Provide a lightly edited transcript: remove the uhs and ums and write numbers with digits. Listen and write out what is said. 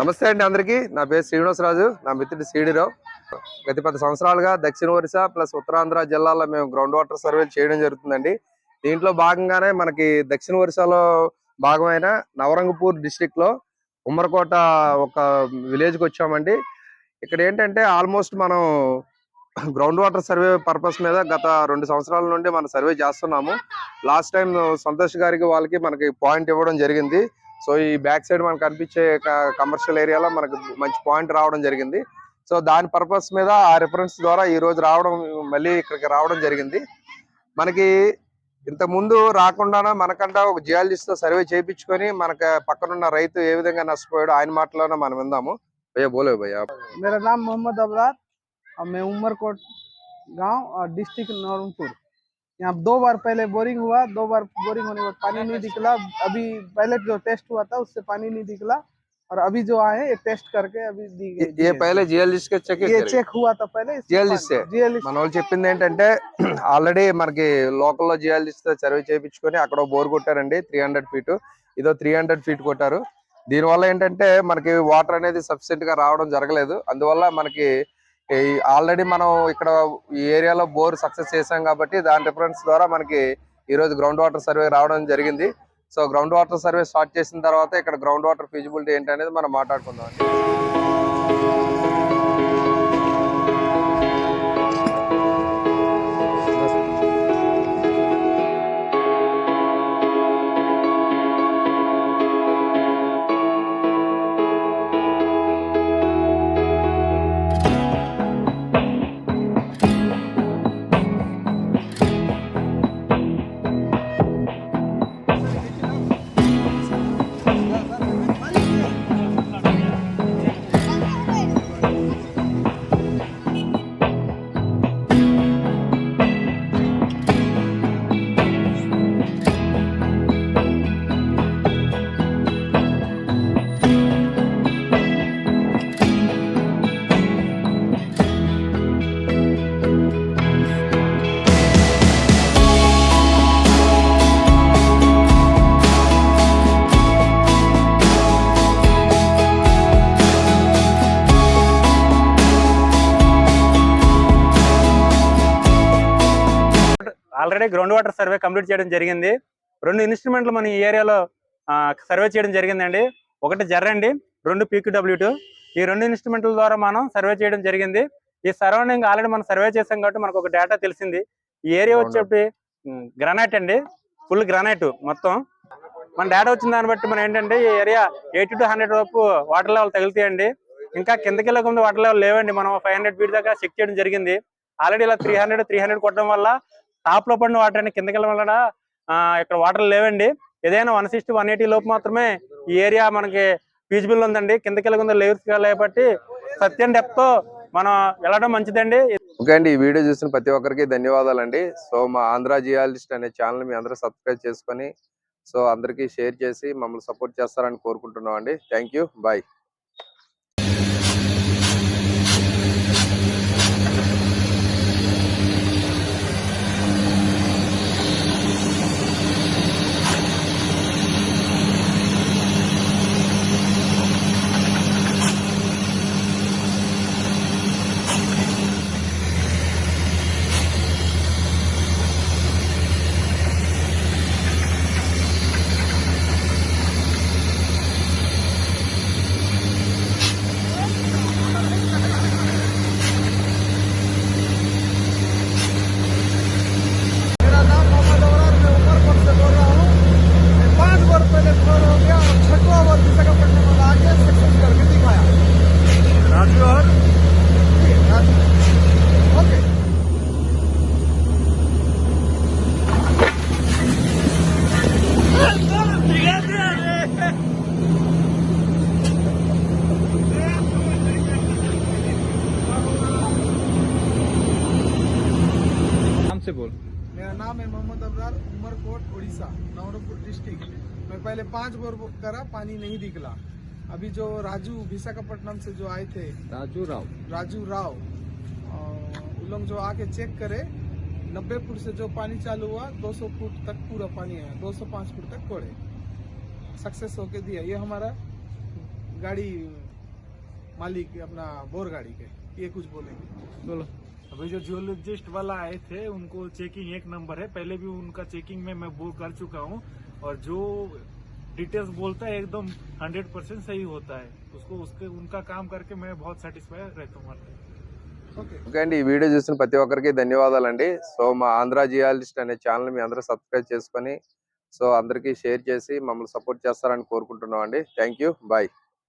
నమస్తే అండి అందరికీ. నా పేరు శ్రీనివాసరాజు, నా మిత్రుడు సీడీరావు. గత 10 సంవత్సరాలుగా దక్షిణ ఒరిస్సా ప్లస్ ఉత్తరాంధ్ర జిల్లాలో మేము గ్రౌండ్ వాటర్ సర్వేలు చేయడం జరుగుతుందండి. దీంట్లో భాగంగానే మనకి దక్షిణ ఒరిస్సాలో భాగమైన నవరంగపూర్ డిస్ట్రిక్ట్ లో ఉమ్మరకోట ఒక విలేజ్ కి వచ్చామండి. ఇక్కడ ఏంటంటే ఆల్మోస్ట్ మనం గ్రౌండ్ వాటర్ సర్వే పర్పస్ మీద గత 2 సంవత్సరాల నుండి మనం సర్వే చేస్తున్నాము. లాస్ట్ టైం సంతోష్ గారికి వాళ్ళకి మనకి పాయింట్ ఇవ్వడం జరిగింది. సో ఈ బ్యాక్ సైడ్ మనకు కనిపించే కమర్షియల్ ఏరియాలో మనకు మంచి పాయింట్ రావడం జరిగింది. సో దాని పర్పస్ మీద ఆ రిఫరెన్స్ ద్వారా ఈ రోజు రావడం, మళ్ళీ ఇక్కడికి రావడం జరిగింది. మనకి ఇంత ముందు రాకుండా మనకంటా ఒక జియాలజిస్ట్ తో సర్వే చేయించుకొని మనకు పక్కనున్న రైతు ఏ విధంగా నష్టపోయాడో ఆయన మాటలోనే మనం విందాము. భయ్యా బోలే భయ్యా. मेरा नाम मोहम्मद अबरार और मैं उमरकोट गांव और डिस्ट्रिक्ट नवरंगपुर। यहाँ 2 बार पहले बोरिंग हुआ, 2 बार बोरिंग होने के बाद पानी नहीं निकला। अभी पहले जो टेस्ट हुआ था उससे पानी नहीं निकला और अभी जो आए ये टेस्ट करके अभी ये पहले जियालजिस्ट के चेक हुआ था पहले జియాలజిస్ట్ మన వాళ్ళు చెప్పింది ఏంటంటే ఆల్రెడీ మనకి లోకల్లో జియాలజిస్ట్ తో సర్వే చేయించుకొని అక్కడ బోర్ కొట్టారండి 300 ఫీట్, ఇదో 300 ఫీట్ కొట్టారు. దీనివల్ల ఏంటంటే మనకి వాటర్ అనేది సఫిషియెంట్ గా రావడం జరగలేదు. అందువల్ల మనకి ఆల్రెడీ మనం ఇక్కడ ఈ ఏరియాలో బోర్ సక్సెస్ చేసాం కాబట్టి దాని రిఫరెన్స్ ద్వారా మనకి ఈ రోజు గ్రౌండ్ వాటర్ సర్వే రావడం జరిగింది. So ground water survey start చేసిన తర్వాత ఇక్కడ గ్రౌండ్ వాటర్ ఫీజిబిలిటీ ఏంటి అనేది మనం మాట్లాడుకుందాం. Already ground water survey complete చేయడం జరిగింది. 2 ఇన్స్ట్రుమెంట్లు మన ఈ ఏరియాలో సర్వే చేయడం జరిగిందండి. ఒకటి జెర్ అండి, 2 PQW2. ఈ 2 ఇన్స్ట్రుమెంట్ల ద్వారా మనం సర్వే చేయడం జరిగింది. ఈ సరౌండింగ్ ఆల్రెడీ మనం సర్వే చేసాం కాబట్టి మనకు ఒక డేటా తెలిసింది. ఈ ఏరియా వచ్చేటి గ్రానైట్ అండి, ఫుల్ గ్రానైట్ మొత్తం. మన డేటా వచ్చిన దాన్ని బట్టి మనం ఏంటంటే ఈ ఏరియా 80 to 100 వరకు వాటర్ లెవెల్ తగులుతాయండి. ఇంకా కిందకి వెళ్ళకుండా వాటర్ లెవెల్ లేవండి. మనం 500 ఫీట్ దాకా చెక్ చేయడం జరిగింది. ఆల్రెడీ ఇలా 300 కొట్టడం వల్ల టాప్ లో పడిన వాటర్ అని కిందకి వెళ్ళడం వల్ల ఇక్కడ వాటర్ లేవండి. ఏదైనా 160 180 లోపు మాత్రమే ఈ ఏరియా మనకి ఫీజిబుల్ ఉందండి. కిందకి వెళ్ళకుండా లేవర్స్ కాబట్టి సత్యం డెప్త్ తో మనం వెళ్ళడం మంచిదండి. ఓకే అండి, ఈ వీడియో చూసిన ప్రతి ఒక్కరికి ధన్యవాదాలండి. సో మా ఆంధ్ర జియాలజిస్ట్ అనే ఛానల్ మీ అందరూ సబ్స్క్రైబ్ చేసుకొని సో అందరికీ షేర్ చేసి మమ్మల్ని సపోర్ట్ చేస్తారని కోరుకుంటున్నాం అండి. Thank you, bye. से बोल। मेरा नाम है मोहम्मद अबरार, उमरकोट उड़ीसा, नवरंगपुर डिस्ट्रिक्ट। मैं पहले 5 बोर करा, पानी नहीं निकला। अभी जो राजू विशाखापट्टनम से जो आए थे, राजू राव उन लोग जो आके चेक करे 90 फुट से जो पानी चालू हुआ 200 फुट तक पूरा पानी आया, 205 फुट तक कोड़े सक्सेस होके दिया। ये हमारा गाड़ी मालिक अपना बोर गाड़ी के, ये कुछ बोलेंगे। बोलो। अभी जो जियोलॉजिस्ट वाला आए थे उनको चेकिंग एक नंबर है, पहले भी उनका चेकिंग में मैं वो कर चुका हूँ, और जो डिटेल्स बोलता है एकदम 100% सही होता है। उसको उसके उनका काम करके मैं बहुत सेटिस्फाई रहता हूँ। ఓకే అండి, ఈ వీడియో చూసిన ప్రతి ఒక్కరికి ధన్యవాదాలండి. సో మా ఆంధ్ర జియాలజిస్ట్ అనే ఛానల్ మీ అందరూ సబ్స్క్రైబ్ చేసుకొని సో అందరికీ షేర్ చేసి మమ్మల్ని సపోర్ట్ చేస్తారని కోరుకుంటున్నాం అండి. Thank you, bye.